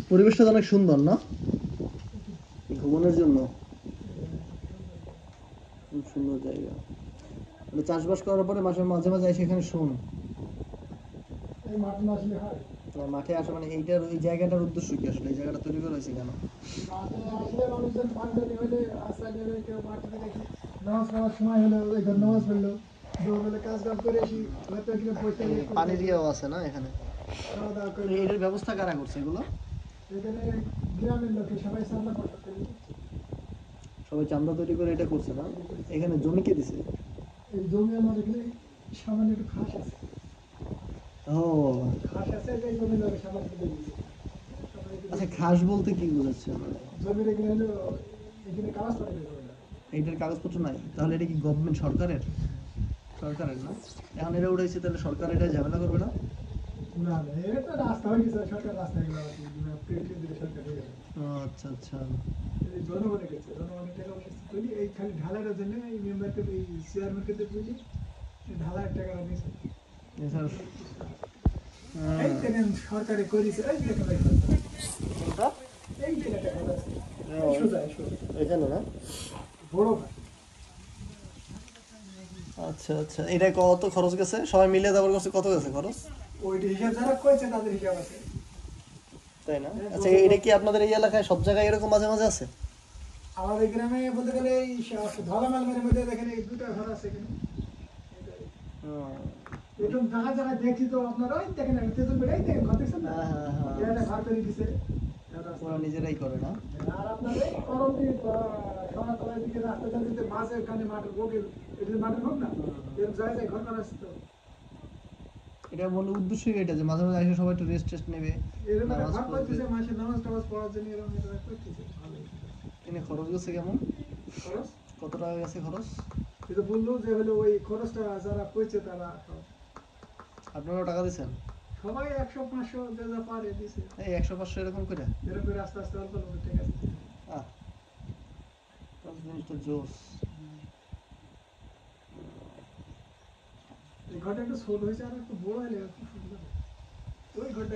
পরিবেশটা তো অনেক সুন্দর না ঘুমানোর জন্য? খুব সুন্দর জায়গা। মানে চাষবাস করার পরে মাঝে মাঝে মাঝে এসে এখানে শুন মাঠে আসে, মানে এইটার এই জায়গাটার উদ্দেশ্য কি আসলে? এই জায়গাটা তৈরি করা হয়েছে কেন? পানির ইয়েও আছে না এখানে? এটার ব্যবস্থা কারা করছে এগুলো? সবাই চান্দা তৈরি করে এটা করছে না? এখানে জমি কে দিছে? জমি আমার এখানে সামান্য একটু ঘাস আছে। ও ঘাস আছে, এই জমি লাগে সামান্য একটু দিয়েছে। আচ্ছা, ঘাস বলতে কি বোঝাচ্ছে? জমির এখানে হলো এখানে কাগজপত্র নেই। এইটার কাগজপত্র নাই? তাহলে এটা কি গভর্নমেন্ট সরকারের? সরকারের না? এখন এটা উঠাইছে, তাহলে সরকার এটা ঝামেলা করবে না? না না, এটা রাস্তা হয়ে গেছে, সরকার রাস্তা হয়ে গেল, সরকার হয়ে গেল। আচ্ছা আচ্ছা, জনগণের কাছে জনগণের টাকা পয়সা তৈরি, এই খালি ঢালাইয়ের জন্য এই মেম্বারকে এই চেয়ারম্যানকে তৈরি ঢালাইয়ের টাকা নিয়েছে। এই দেখেন সরকারে করেছে, এই দেখেন এই এখানে না বড়। আচ্ছা আচ্ছা, এটা কত খরচ গেছে সবাই মিলে দেওয়ার কাছে? কত গেছে খরচ? ওইটা হিসাব যারা করেছে তাদের হিসাব আছে, তাই না? আচ্ছা, এটা কি আপনাদের এই এলাকায় সব জায়গায় এরকম মাঝে মাঝে আছে? আমাদের গ্রামে বলতে গেলে এই ধলামালের মধ্যে দেখেন এই দুটো ঘর আছে এখানে। এরকম জায়গা জায়গায় দেখছি তো আপনারা, ওই দেখেন তেতুল বেড়াই দেখেন ঘর দেখছেন না? এটা ঘর করে দিছে, ওরা নিজেরাই করে না? আর আপনার এই করমটি সরাতলার দিকে রাস্তা যাচ্ছে মাঝে ওখানে মাঠের ভোগের, এটা মাঠের ভোগ না, এরকম জায়গায় ঘর করা আছে তো। এটা বলে উদ্দেশ্য এটা যে মাঝে মাঝে এসে সবাই একটু রেস্ট টেস্ট নেবে, নামাজ পড়বে, মাসে নামাজ টামাজ পড়ার জন্য এরকম এটা করতেছে। ভালো। এনে খরচ গেছে কেমন? খরচ কত টাকা গেছে খরচ? এটা বললো যে হলো ওই খরচটা যারা কইছে তারা। আপনারাও টাকা দিয়েছেন? সবাই 100-500 যা পারে দিছে। এই 100-500 এরকম করে আস্তে আস্তে অল্প অল্প ঠিক আছে। জিনিসটা জোস। এই ঘরটা একটু ছোট হয়েছে, আর একটু বড় হলে খুব সুন্দর। ওই ঘরটা